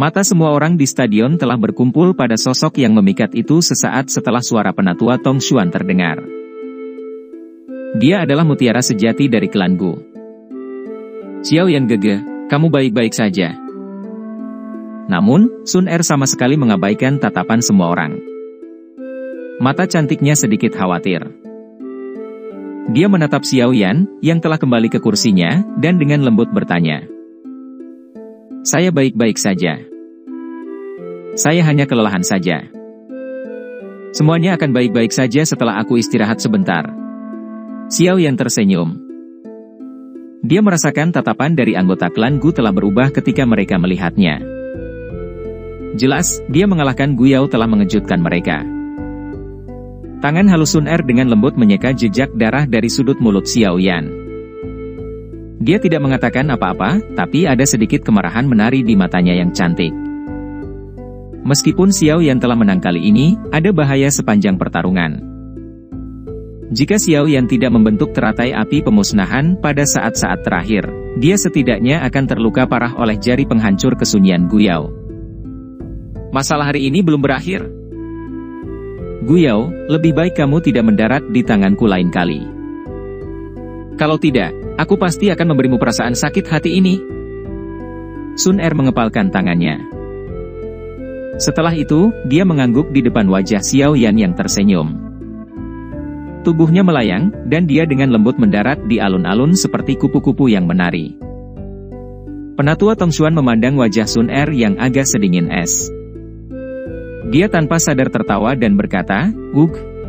Mata semua orang di stadion telah berkumpul pada sosok yang memikat itu sesaat setelah suara penatua Tong Xuan terdengar. Dia adalah mutiara sejati dari klan Gu. Xiao Yan Gege, kamu baik-baik saja. Namun, Sun Er sama sekali mengabaikan tatapan semua orang. Mata cantiknya sedikit khawatir. Dia menatap Xiao Yan, yang telah kembali ke kursinya, dan dengan lembut bertanya. Saya baik-baik saja. Saya hanya kelelahan saja. Semuanya akan baik-baik saja setelah aku istirahat sebentar. Xiao Yan tersenyum. Dia merasakan tatapan dari anggota klan Gu telah berubah ketika mereka melihatnya. Jelas, dia mengalahkan Gu Yao telah mengejutkan mereka. Tangan halus Sun Er dengan lembut menyeka jejak darah dari sudut mulut Xiao Yan. Dia tidak mengatakan apa-apa, tapi ada sedikit kemarahan menari di matanya yang cantik. Meskipun Xiao Yan telah menang kali ini, ada bahaya sepanjang pertarungan. Jika Xiao Yan tidak membentuk teratai api pemusnahan pada saat-saat terakhir, dia setidaknya akan terluka parah oleh jari penghancur kesunyian Gu Yao. Masalah hari ini belum berakhir. Gu Yao, lebih baik kamu tidak mendarat di tanganku lain kali. Kalau tidak, aku pasti akan memberimu perasaan sakit hati ini. Sun Er mengepalkan tangannya. Setelah itu, dia mengangguk di depan wajah Xiao Yan yang tersenyum. Tubuhnya melayang, dan dia dengan lembut mendarat di alun-alun seperti kupu-kupu yang menari. Penatua Tong Xuan memandang wajah Sun Er yang agak sedingin es. Dia tanpa sadar tertawa dan berkata,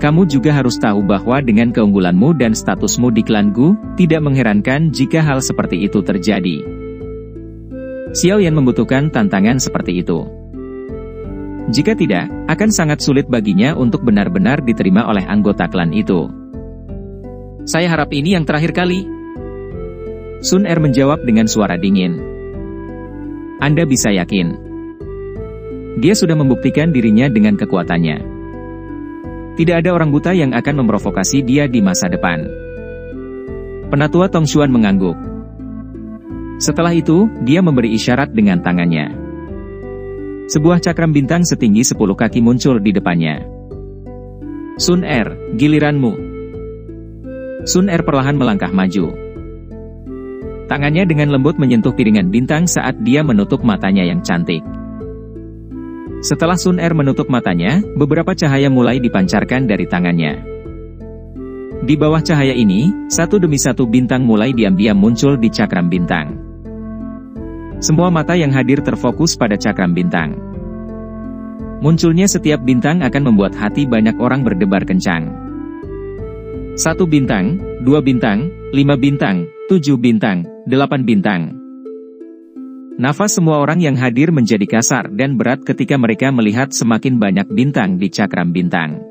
kamu juga harus tahu bahwa dengan keunggulanmu dan statusmu di klan Gu, tidak mengherankan jika hal seperti itu terjadi. Xiao Yan membutuhkan tantangan seperti itu. Jika tidak, akan sangat sulit baginya untuk benar-benar diterima oleh anggota klan itu. Saya harap ini yang terakhir kali. Sun Er menjawab dengan suara dingin. Anda bisa yakin. Dia sudah membuktikan dirinya dengan kekuatannya. Tidak ada orang buta yang akan memprovokasi dia di masa depan. Penatua Tong Xuan mengangguk. Setelah itu, dia memberi isyarat dengan tangannya. Sebuah cakram bintang setinggi 10 kaki muncul di depannya. Sun Er, giliranmu. Sun Er perlahan melangkah maju. Tangannya dengan lembut menyentuh piringan bintang saat dia menutup matanya yang cantik. Setelah Sun Er menutup matanya, beberapa cahaya mulai dipancarkan dari tangannya. Di bawah cahaya ini, satu demi satu bintang mulai diam-diam muncul di cakram bintang. Semua mata yang hadir terfokus pada cakram bintang. Munculnya setiap bintang akan membuat hati banyak orang berdebar kencang. 1 bintang, 2 bintang, 5 bintang, 7 bintang, 8 bintang. Nafas semua orang yang hadir menjadi kasar dan berat ketika mereka melihat semakin banyak bintang di cakram bintang.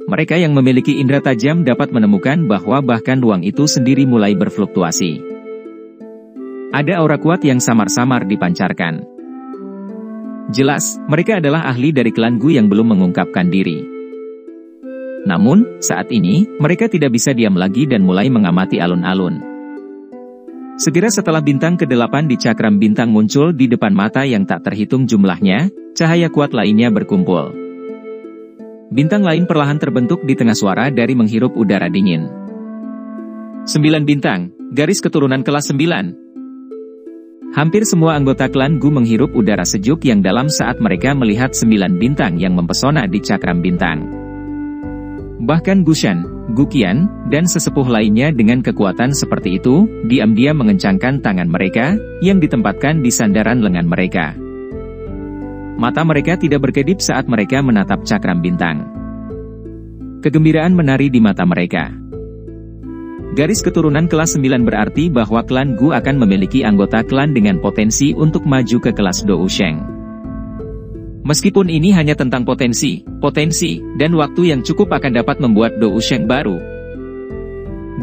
Mereka yang memiliki indera tajam dapat menemukan bahwa bahkan ruang itu sendiri mulai berfluktuasi. Ada aura kuat yang samar-samar dipancarkan. Jelas, mereka adalah ahli dari klan Gu yang belum mengungkapkan diri. Namun, saat ini, mereka tidak bisa diam lagi dan mulai mengamati alun-alun. Segera setelah bintang ke-8 di cakram bintang muncul di depan mata yang tak terhitung jumlahnya, cahaya kuat lainnya berkumpul. Bintang lain perlahan terbentuk di tengah suara dari menghirup udara dingin. 9 bintang, garis keturunan kelas 9. Hampir semua anggota klan Gu menghirup udara sejuk yang dalam saat mereka melihat 9 bintang yang mempesona di cakram bintang. Bahkan Gu Shan, Gu Qian, dan sesepuh lainnya dengan kekuatan seperti itu, diam-diam mengencangkan tangan mereka, yang ditempatkan di sandaran lengan mereka. Mata mereka tidak berkedip saat mereka menatap cakram bintang. Kegembiraan menari di mata mereka. Garis keturunan kelas 9 berarti bahwa klan Gu akan memiliki anggota klan dengan potensi untuk maju ke kelas Dou Sheng. Meskipun ini hanya tentang potensi, dan waktu yang cukup akan dapat membuat Dou Sheng baru.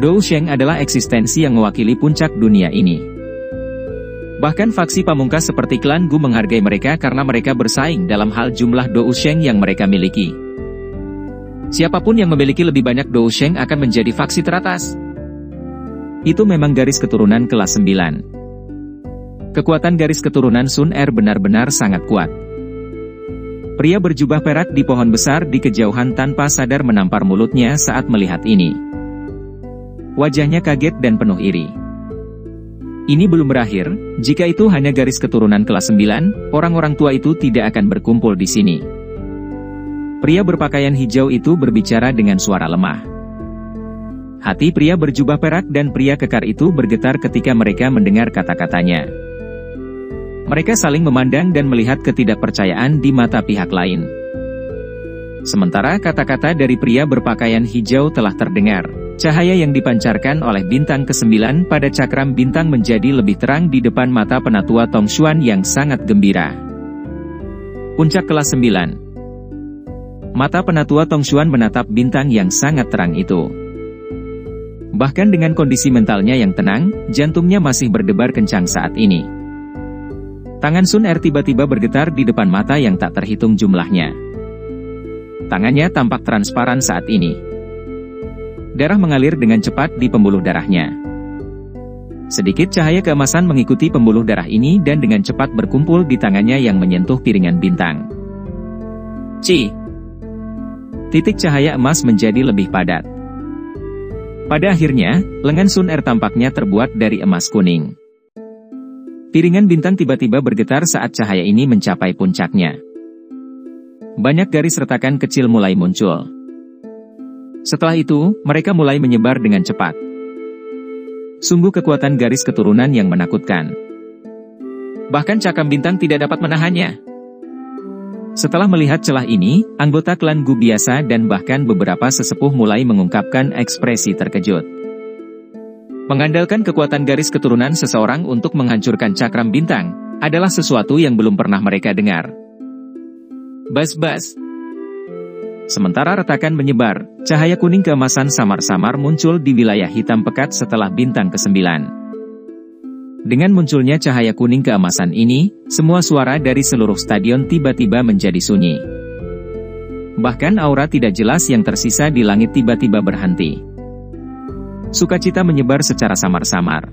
Dou Sheng adalah eksistensi yang mewakili puncak dunia ini. Bahkan faksi pamungkas seperti klan Gu menghargai mereka karena mereka bersaing dalam hal jumlah Dou Sheng yang mereka miliki. Siapapun yang memiliki lebih banyak Dou Sheng akan menjadi faksi teratas. Itu memang garis keturunan kelas 9. Kekuatan garis keturunan Sun Er benar-benar sangat kuat. Pria berjubah perak di pohon besar di kejauhan tanpa sadar menampar mulutnya saat melihat ini. Wajahnya kaget dan penuh iri. Ini belum berakhir, jika itu hanya garis keturunan kelas 9, orang-orang tua itu tidak akan berkumpul di sini. Pria berpakaian hijau itu berbicara dengan suara lemah. Hati pria berjubah perak dan pria kekar itu bergetar ketika mereka mendengar kata-katanya. Mereka saling memandang dan melihat ketidakpercayaan di mata pihak lain. Sementara kata-kata dari pria berpakaian hijau telah terdengar, cahaya yang dipancarkan oleh bintang ke-9 pada cakram bintang menjadi lebih terang di depan mata penatua Tong Xuan yang sangat gembira. Puncak kelas 9. Mata penatua Tong Xuan menatap bintang yang sangat terang itu. Bahkan dengan kondisi mentalnya yang tenang, jantungnya masih berdebar kencang saat ini. Tangan Sun Er tiba-tiba bergetar di depan mata yang tak terhitung jumlahnya. Tangannya tampak transparan saat ini. Darah mengalir dengan cepat di pembuluh darahnya. Sedikit cahaya keemasan mengikuti pembuluh darah ini dan dengan cepat berkumpul di tangannya yang menyentuh piringan bintang. Titik cahaya emas menjadi lebih padat. Pada akhirnya, lengan Sun Er tampaknya terbuat dari emas kuning. Piringan bintang tiba-tiba bergetar saat cahaya ini mencapai puncaknya. Banyak garis retakan kecil mulai muncul. Setelah itu, mereka mulai menyebar dengan cepat. Sungguh kekuatan garis keturunan yang menakutkan. Bahkan cakram bintang tidak dapat menahannya. Setelah melihat celah ini, anggota klan Gu biasa dan bahkan beberapa sesepuh mulai mengungkapkan ekspresi terkejut. Mengandalkan kekuatan garis keturunan seseorang untuk menghancurkan cakram bintang, adalah sesuatu yang belum pernah mereka dengar. Bas-bas. Sementara retakan menyebar, cahaya kuning keemasan samar-samar muncul di wilayah hitam pekat setelah bintang ke-9. Dengan munculnya cahaya kuning keemasan ini, semua suara dari seluruh stadion tiba-tiba menjadi sunyi. Bahkan aura tidak jelas yang tersisa di langit tiba-tiba berhenti. Sukacita menyebar secara samar-samar.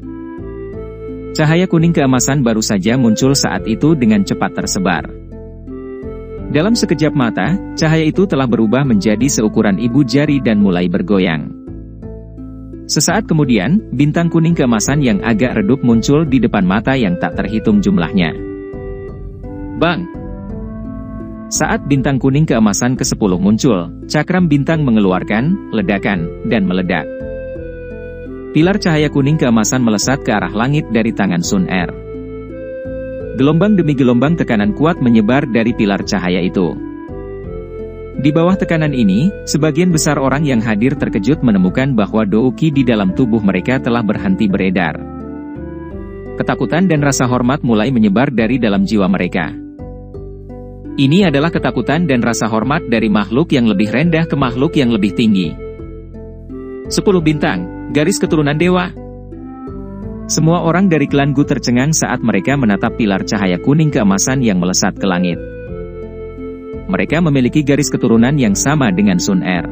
Cahaya kuning keemasan baru saja muncul saat itu dengan cepat tersebar. Dalam sekejap mata, cahaya itu telah berubah menjadi seukuran ibu jari dan mulai bergoyang. Sesaat kemudian, bintang kuning keemasan yang agak redup muncul di depan mata yang tak terhitung jumlahnya. Bang! Saat bintang kuning keemasan ke-10 muncul, cakram bintang mengeluarkan ledakan dan meledak. Pilar cahaya kuning keemasan melesat ke arah langit dari tangan Sun Er. Gelombang demi gelombang tekanan kuat menyebar dari pilar cahaya itu. Di bawah tekanan ini, sebagian besar orang yang hadir terkejut menemukan bahwa Douqi di dalam tubuh mereka telah berhenti beredar. Ketakutan dan rasa hormat mulai menyebar dari dalam jiwa mereka. Ini adalah ketakutan dan rasa hormat dari makhluk yang lebih rendah ke makhluk yang lebih tinggi. 10 bintang. Garis keturunan dewa. Semua orang dari klan Gu tercengang saat mereka menatap pilar cahaya kuning keemasan yang melesat ke langit. Mereka memiliki garis keturunan yang sama dengan Sun Er.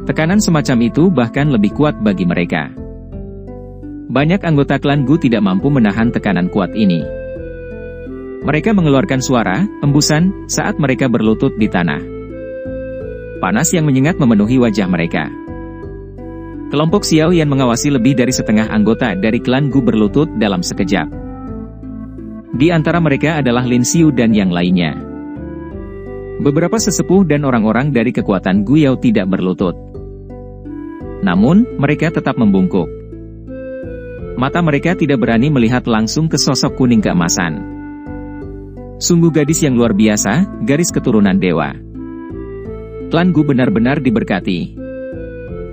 Tekanan semacam itu bahkan lebih kuat bagi mereka. Banyak anggota klan Gu tidak mampu menahan tekanan kuat ini. Mereka mengeluarkan suara, embusan, saat mereka berlutut di tanah. Panas yang menyengat memenuhi wajah mereka. Kelompok Xiao Yan mengawasi lebih dari setengah anggota dari klan Gu berlutut dalam sekejap. Di antara mereka adalah Lin Xiu dan yang lainnya. Beberapa sesepuh dan orang-orang dari kekuatan Gu Yao tidak berlutut. Namun, mereka tetap membungkuk. Mata mereka tidak berani melihat langsung ke sosok kuning keemasan. Sungguh gadis yang luar biasa, garis keturunan dewa. Klan Gu benar-benar diberkati.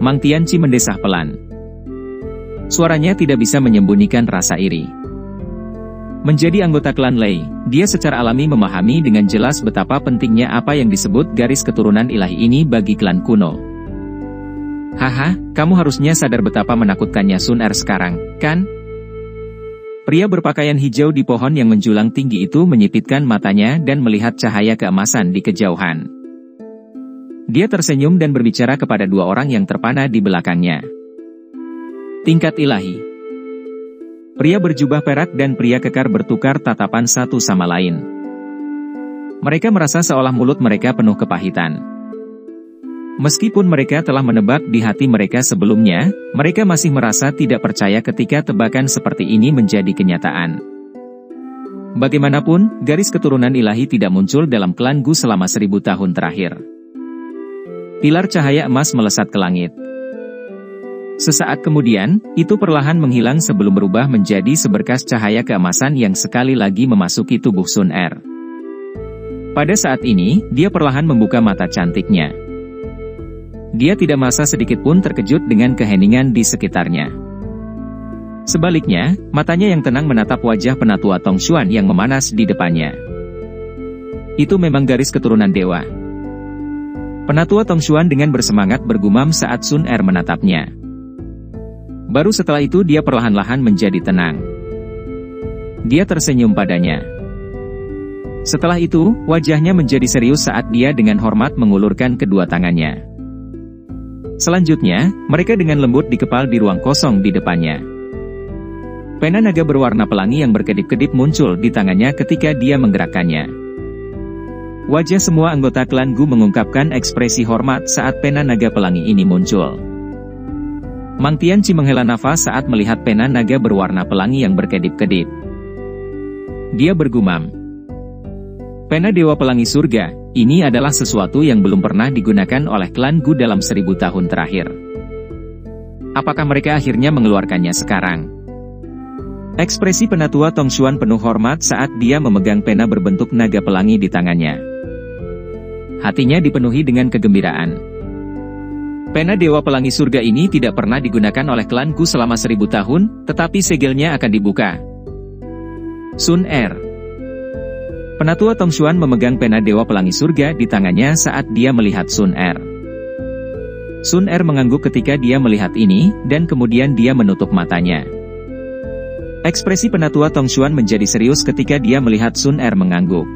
Mang Tianqi mendesah pelan. Suaranya tidak bisa menyembunyikan rasa iri. Menjadi anggota klan Lei, dia secara alami memahami dengan jelas betapa pentingnya apa yang disebut garis keturunan ilahi ini bagi klan kuno. Haha, kamu harusnya sadar betapa menakutkannya Sun Er sekarang, kan? Pria berpakaian hijau di pohon yang menjulang tinggi itu menyipitkan matanya dan melihat cahaya keemasan di kejauhan. Dia tersenyum dan berbicara kepada dua orang yang terpana di belakangnya. Tingkat ilahi. Pria berjubah perak dan pria kekar bertukar tatapan satu sama lain. Mereka merasa seolah mulut mereka penuh kepahitan. Meskipun mereka telah menebak di hati mereka sebelumnya, mereka masih merasa tidak percaya ketika tebakan seperti ini menjadi kenyataan. Bagaimanapun, garis keturunan ilahi tidak muncul dalam klan Gu selama 1000 tahun terakhir. Pilar cahaya emas melesat ke langit. Sesaat kemudian, itu perlahan menghilang sebelum berubah menjadi seberkas cahaya keemasan yang sekali lagi memasuki tubuh Sun Er. Pada saat ini, dia perlahan membuka mata cantiknya. Dia tidak merasa sedikit pun terkejut dengan keheningan di sekitarnya. Sebaliknya, matanya yang tenang menatap wajah penatua Tong Xuan yang memanas di depannya. Itu memang garis keturunan dewa. Penatua Tong Xuan dengan bersemangat bergumam saat Sun Er menatapnya. Baru setelah itu dia perlahan-lahan menjadi tenang. Dia tersenyum padanya. Setelah itu, wajahnya menjadi serius saat dia dengan hormat mengulurkan kedua tangannya. Selanjutnya, mereka dengan lembut dikepal di ruang kosong di depannya. Pena naga berwarna pelangi yang berkedip-kedip muncul di tangannya ketika dia menggerakkannya. Wajah semua anggota klan Gu mengungkapkan ekspresi hormat saat pena naga pelangi ini muncul. Mang Tianqi menghela nafas saat melihat pena naga berwarna pelangi yang berkedip-kedip. Dia bergumam. Pena Dewa Pelangi Surga, ini adalah sesuatu yang belum pernah digunakan oleh klan Gu dalam 1000 tahun terakhir. Apakah mereka akhirnya mengeluarkannya sekarang? Ekspresi penatua Tong Xuan penuh hormat saat dia memegang pena berbentuk naga pelangi di tangannya. Hatinya dipenuhi dengan kegembiraan. Pena Dewa Pelangi Surga ini tidak pernah digunakan oleh klan Gu selama 1000 tahun, tetapi segelnya akan dibuka. Sun Er. Penatua Tong Xuan memegang pena Dewa Pelangi Surga di tangannya saat dia melihat Sun Er. Sun Er mengangguk ketika dia melihat ini, dan kemudian dia menutup matanya. Ekspresi penatua Tong Xuan menjadi serius ketika dia melihat Sun Er mengangguk.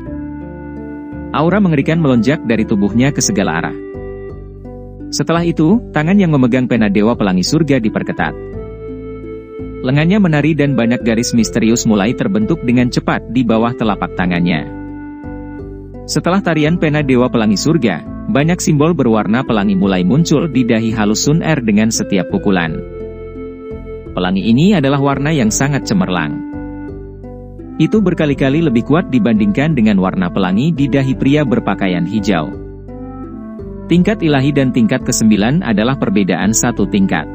Aura mengerikan melonjak dari tubuhnya ke segala arah. Setelah itu, tangan yang memegang pena Dewa Pelangi Surga diperketat. Lengannya menari dan banyak garis misterius mulai terbentuk dengan cepat di bawah telapak tangannya. Setelah tarian pena Dewa Pelangi Surga, banyak simbol berwarna pelangi mulai muncul di dahi halus Sun Er dengan setiap pukulan. Pelangi ini adalah warna yang sangat cemerlang. Itu berkali-kali lebih kuat dibandingkan dengan warna pelangi di dahi pria berpakaian hijau. Tingkat ilahi dan tingkat ke-9 adalah perbedaan satu tingkat.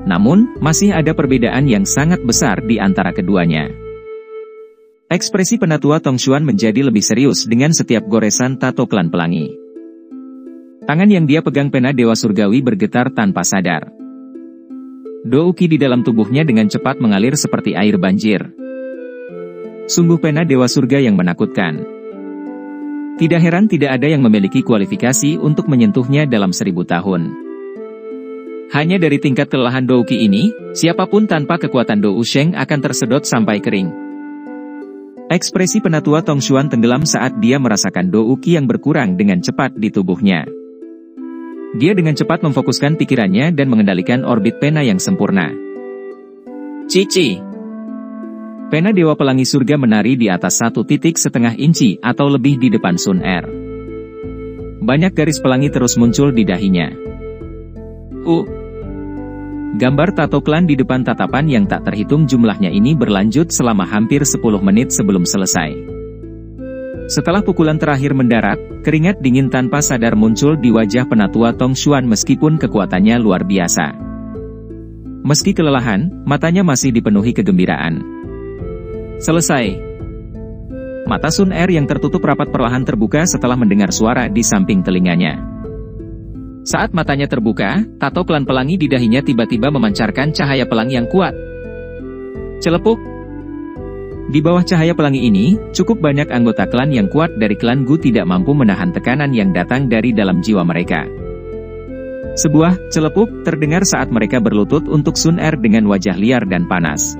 Namun, masih ada perbedaan yang sangat besar di antara keduanya. Ekspresi penatua Tong Xuan menjadi lebih serius dengan setiap goresan tato klan pelangi. Tangan yang dia pegang pena Dewa Surgawi bergetar tanpa sadar. Douki di dalam tubuhnya dengan cepat mengalir seperti air banjir. Sungguh pena Dewa Surga yang menakutkan. Tidak heran tidak ada yang memiliki kualifikasi untuk menyentuhnya dalam 1000 tahun. Hanya dari tingkat kelelahan Douki ini, siapapun tanpa kekuatan Dou Sheng akan tersedot sampai kering. Ekspresi penatua Tong Xuan tenggelam saat dia merasakan Douki yang berkurang dengan cepat di tubuhnya. Dia dengan cepat memfokuskan pikirannya dan mengendalikan orbit pena yang sempurna. Cici. Pena Dewa Pelangi Surga menari di atas 1,5 inci atau lebih di depan Sun Er. Banyak garis pelangi terus muncul di dahinya. Gambar tato klan di depan tatapan yang tak terhitung jumlahnya ini berlanjut selama hampir 10 menit sebelum selesai. Setelah pukulan terakhir mendarat, keringat dingin tanpa sadar muncul di wajah penatua Tong Xuan meskipun kekuatannya luar biasa. Meski kelelahan, matanya masih dipenuhi kegembiraan. Selesai. Mata Sun Er yang tertutup rapat perlahan terbuka setelah mendengar suara di samping telinganya. Saat matanya terbuka, tato klan pelangi di dahinya tiba-tiba memancarkan cahaya pelangi yang kuat. Celepuk. Di bawah cahaya pelangi ini, cukup banyak anggota klan yang kuat dari klan Gu tidak mampu menahan tekanan yang datang dari dalam jiwa mereka. Sebuah celepuk terdengar saat mereka berlutut untuk Sun Er dengan wajah liar dan panas.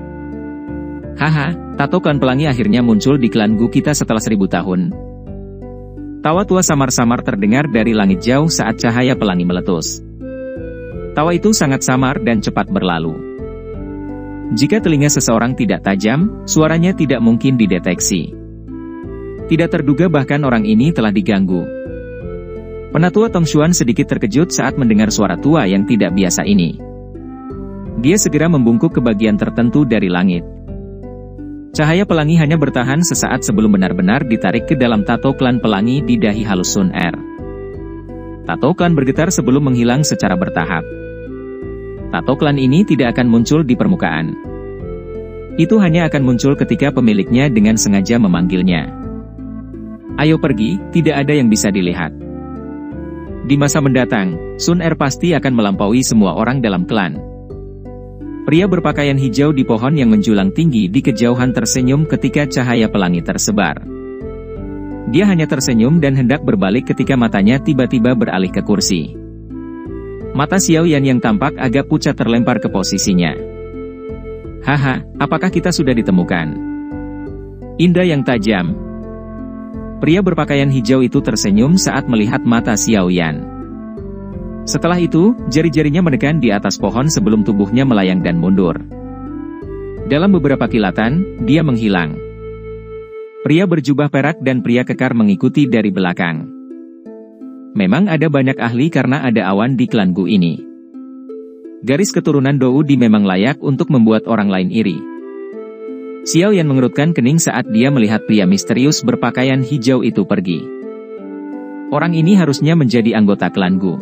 Haha, tato klan pelangi akhirnya muncul di klan Gu kita setelah 1000 tahun. Tawa tua samar-samar terdengar dari langit jauh saat cahaya pelangi meletus. Tawa itu sangat samar dan cepat berlalu. Jika telinga seseorang tidak tajam, suaranya tidak mungkin dideteksi. Tidak terduga bahkan orang ini telah diganggu. Penatua Tong Xuan sedikit terkejut saat mendengar suara tua yang tidak biasa ini. Dia segera membungkuk ke bagian tertentu dari langit. Cahaya pelangi hanya bertahan sesaat sebelum benar-benar ditarik ke dalam tato klan pelangi di dahi halus Sun Er. Tato klan bergetar sebelum menghilang secara bertahap. Tato klan ini tidak akan muncul di permukaan. Itu hanya akan muncul ketika pemiliknya dengan sengaja memanggilnya. Ayo pergi, tidak ada yang bisa dilihat. Di masa mendatang, Sun Er pasti akan melampaui semua orang dalam klan. Pria berpakaian hijau di pohon yang menjulang tinggi di kejauhan tersenyum ketika cahaya pelangi tersebar. Dia hanya tersenyum dan hendak berbalik ketika matanya tiba-tiba beralih ke kursi. Mata Xiao Yan yang tampak agak pucat terlempar ke posisinya. Haha, apakah kita sudah ditemukan? Indra yang tajam. Pria berpakaian hijau itu tersenyum saat melihat mata Xiao Yan. Setelah itu, jari-jarinya menekan di atas pohon sebelum tubuhnya melayang dan mundur. Dalam beberapa kilatan, dia menghilang. Pria berjubah perak dan pria kekar mengikuti dari belakang. Memang ada banyak ahli karena ada awan di klan Gu ini. Garis keturunan Dou Di memang layak untuk membuat orang lain iri. Xiao Yan mengerutkan kening saat dia melihat pria misterius berpakaian hijau itu pergi. Orang ini harusnya menjadi anggota klan Gu.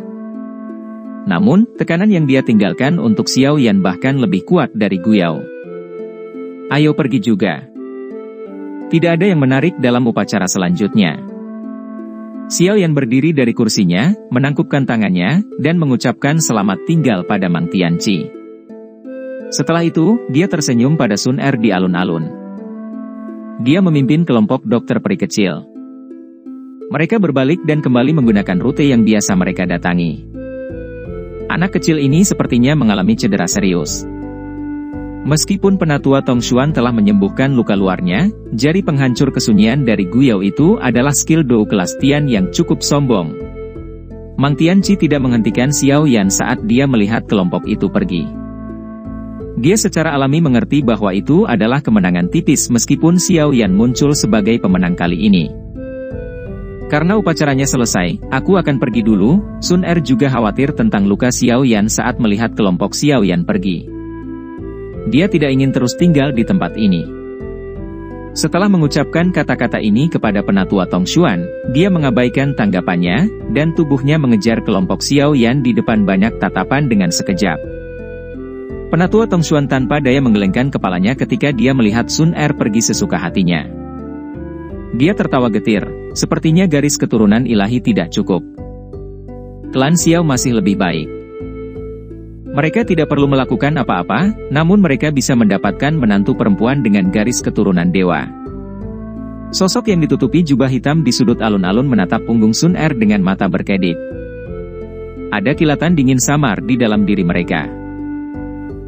Namun, tekanan yang dia tinggalkan untuk Xiao Yan bahkan lebih kuat dari Guyao. Ayo pergi juga. Tidak ada yang menarik dalam upacara selanjutnya. Xiao Yan berdiri dari kursinya, menangkupkan tangannya, dan mengucapkan selamat tinggal pada Mang Tianqi. Setelah itu, dia tersenyum pada Sun Er di alun-alun. Dia memimpin kelompok dokter peri kecil. Mereka berbalik dan kembali menggunakan rute yang biasa mereka datangi. Anak kecil ini sepertinya mengalami cedera serius. Meskipun penatua Tong Xuan telah menyembuhkan luka luarnya, jari penghancur kesunyian dari Guyao itu adalah skill Dou kelas Tian yang cukup sombong. Mang Tianqi tidak menghentikan Xiao Yan saat dia melihat kelompok itu pergi. Dia secara alami mengerti bahwa itu adalah kemenangan tipis meskipun Xiao Yan muncul sebagai pemenang kali ini. Karena upacaranya selesai, aku akan pergi dulu. Sun Er juga khawatir tentang luka Xiao Yan saat melihat kelompok Xiao Yan pergi. Dia tidak ingin terus tinggal di tempat ini. Setelah mengucapkan kata-kata ini kepada penatua Tong Xuan, dia mengabaikan tanggapannya, dan tubuhnya mengejar kelompok Xiao Yan di depan banyak tatapan dengan sekejap. Penatua Tong Xuan tanpa daya menggelengkan kepalanya ketika dia melihat Sun Er pergi sesuka hatinya. Dia tertawa getir, sepertinya garis keturunan ilahi tidak cukup. Klan Xiao masih lebih baik. Mereka tidak perlu melakukan apa-apa, namun mereka bisa mendapatkan menantu perempuan dengan garis keturunan dewa. Sosok yang ditutupi jubah hitam di sudut alun-alun menatap punggung Sun Er dengan mata berkedip. Ada kilatan dingin samar di dalam diri mereka.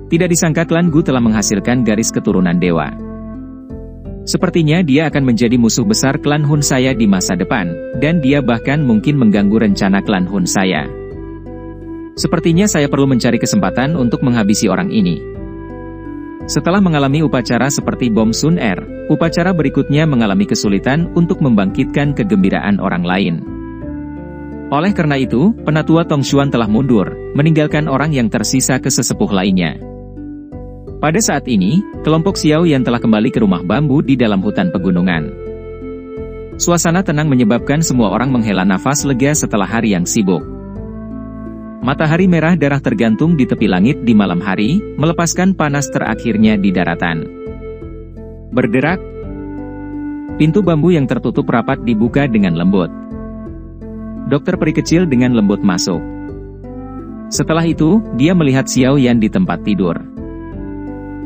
Tidak disangka klan Gu telah menghasilkan garis keturunan dewa. Sepertinya dia akan menjadi musuh besar klan Hun saya di masa depan, dan dia bahkan mungkin mengganggu rencana klan Hun saya. Sepertinya saya perlu mencari kesempatan untuk menghabisi orang ini. Setelah mengalami upacara seperti bom Sun Er, upacara berikutnya mengalami kesulitan untuk membangkitkan kegembiraan orang lain. Oleh karena itu, penatua Tong Xuan telah mundur, meninggalkan orang yang tersisa ke sesepuh lainnya. Pada saat ini, kelompok Xiao Yan telah kembali ke rumah bambu di dalam hutan pegunungan. Suasana tenang menyebabkan semua orang menghela nafas lega setelah hari yang sibuk. Matahari merah darah tergantung di tepi langit di malam hari, melepaskan panas terakhirnya di daratan. Bergerak. Pintu bambu yang tertutup rapat dibuka dengan lembut. Dokter peri kecil dengan lembut masuk. Setelah itu, dia melihat Xiao Yan di tempat tidur.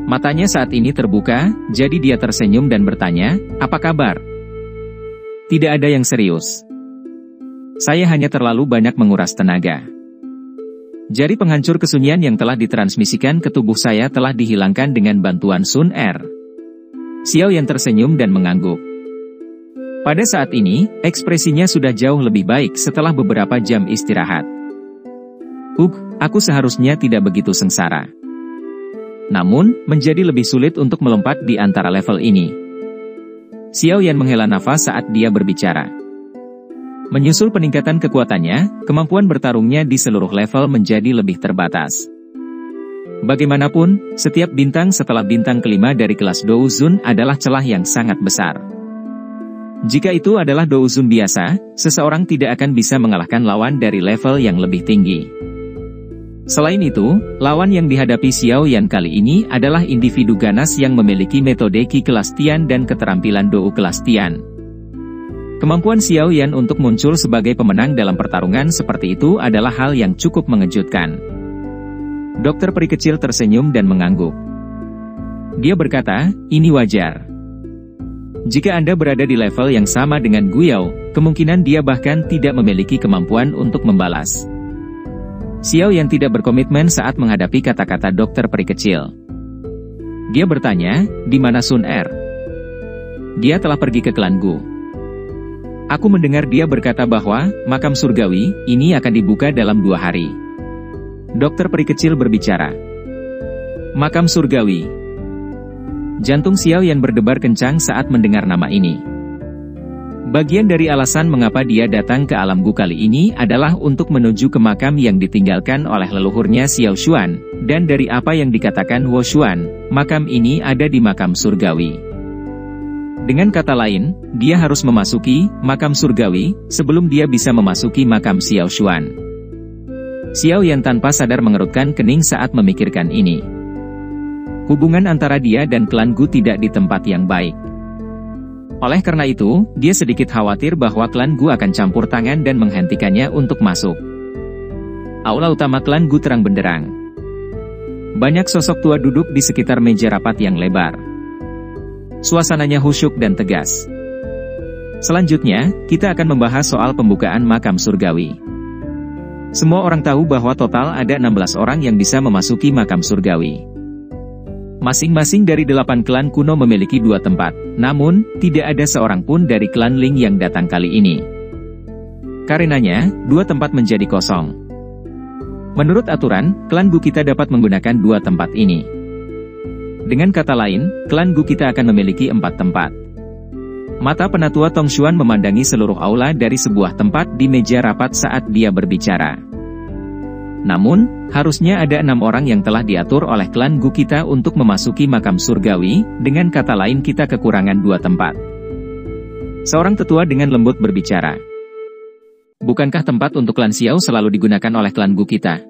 Matanya saat ini terbuka, jadi dia tersenyum dan bertanya, "Apa kabar?" "Tidak ada yang serius. Saya hanya terlalu banyak menguras tenaga." Jari penghancur kesunyian yang telah ditransmisikan ke tubuh saya telah dihilangkan dengan bantuan Sun Er. Xiao Yan tersenyum dan mengangguk. Pada saat ini, ekspresinya sudah jauh lebih baik setelah beberapa jam istirahat. Aku seharusnya tidak begitu sengsara. Namun, menjadi lebih sulit untuk melompat di antara level ini. Xiao Yan menghela nafas saat dia berbicara. Menyusul peningkatan kekuatannya, kemampuan bertarungnya di seluruh level menjadi lebih terbatas. Bagaimanapun, setiap bintang setelah bintang kelima dari kelas Douzun adalah celah yang sangat besar. Jika itu adalah Douzun biasa, seseorang tidak akan bisa mengalahkan lawan dari level yang lebih tinggi. Selain itu, lawan yang dihadapi Xiao Yan kali ini adalah individu ganas yang memiliki metode Qi kelas Tian dan keterampilan Dou kelas Tian. Kemampuan Xiao Yan untuk muncul sebagai pemenang dalam pertarungan seperti itu adalah hal yang cukup mengejutkan. Dokter peri kecil tersenyum dan mengangguk. Dia berkata, ini wajar. Jika Anda berada di level yang sama dengan Guiyao, kemungkinan dia bahkan tidak memiliki kemampuan untuk membalas. Xiao Yan tidak berkomitmen saat menghadapi kata-kata dokter peri kecil. Dia bertanya, di mana Sun Er? Dia telah pergi ke klan Gu. Aku mendengar dia berkata bahwa, makam surgawi, ini akan dibuka dalam 2 hari. Dokter peri kecil berbicara. Makam surgawi. Jantung Xiao Yan berdebar kencang saat mendengar nama ini. Bagian dari alasan mengapa dia datang ke alam Gu kali ini adalah untuk menuju ke makam yang ditinggalkan oleh leluhurnya Xiao Xuan, dan dari apa yang dikatakan Wo Xuan, makam ini ada di makam surgawi. Dengan kata lain, dia harus memasuki makam surgawi sebelum dia bisa memasuki makam Xiao Xuan. Xiao Yan tanpa sadar mengerutkan kening saat memikirkan ini. Hubungan antara dia dan klan Gu tidak di tempat yang baik. Oleh karena itu, dia sedikit khawatir bahwa klan Gu akan campur tangan dan menghentikannya untuk masuk. Aula utama klan Gu terang benderang. Banyak sosok tua duduk di sekitar meja rapat yang lebar. Suasananya khusyuk dan tegas. Selanjutnya, kita akan membahas soal pembukaan makam surgawi. Semua orang tahu bahwa total ada 16 orang yang bisa memasuki makam surgawi. Masing-masing dari 8 klan kuno memiliki 2 tempat, namun, tidak ada seorang pun dari klan Ling yang datang kali ini. Karenanya, 2 tempat menjadi kosong. Menurut aturan, klan Gu kita dapat menggunakan 2 tempat ini. Dengan kata lain, klan Gu kita akan memiliki 4 tempat. Mata penatua Tong Xuan memandangi seluruh aula dari sebuah tempat di meja rapat saat dia berbicara. Namun, harusnya ada 6 orang yang telah diatur oleh klan Gu kita untuk memasuki makam surgawi, dengan kata lain kita kekurangan 2 tempat. Seorang tetua dengan lembut berbicara. Bukankah tempat untuk klan Xiao selalu digunakan oleh klan Gu kita?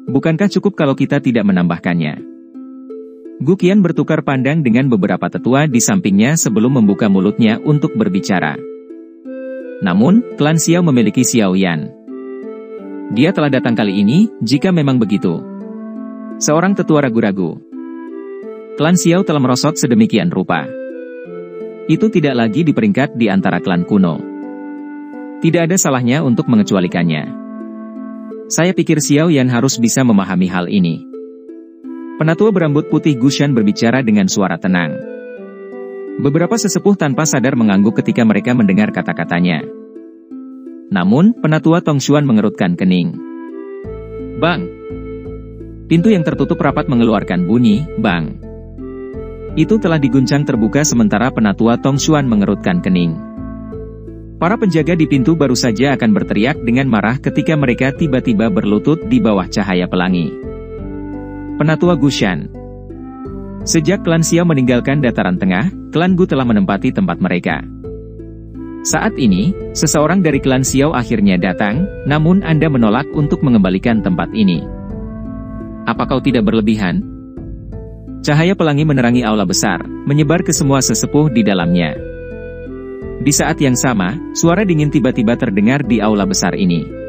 Bukankah cukup kalau kita tidak menambahkannya? Gu Qian bertukar pandang dengan beberapa tetua di sampingnya sebelum membuka mulutnya untuk berbicara. Namun, klan Xiao memiliki Xiao Yan. Dia telah datang kali ini, jika memang begitu. Seorang tetua ragu-ragu. Klan Xiao telah merosot sedemikian rupa. Itu tidak lagi di peringkat di antara klan kuno. Tidak ada salahnya untuk mengecualikannya. Saya pikir Xiao Yan harus bisa memahami hal ini. Penatua berambut putih Gushan berbicara dengan suara tenang. Beberapa sesepuh tanpa sadar mengangguk ketika mereka mendengar kata-katanya. Namun, penatua Tong Xuan mengerutkan kening. Bang! Pintu yang tertutup rapat mengeluarkan bunyi, bang. Itu telah diguncang terbuka sementara penatua Tong Xuan mengerutkan kening. Para penjaga di pintu baru saja akan berteriak dengan marah ketika mereka tiba-tiba berlutut di bawah cahaya pelangi. Penatua Gushan. Sejak klan Xiao meninggalkan dataran tengah, klan Gu telah menempati tempat mereka. Saat ini, seseorang dari klan Xiao akhirnya datang, namun Anda menolak untuk mengembalikan tempat ini. Apa kau tidak berlebihan? Cahaya pelangi menerangi aula besar, menyebar ke semua sesepuh di dalamnya. Di saat yang sama, suara dingin tiba-tiba terdengar di aula besar ini.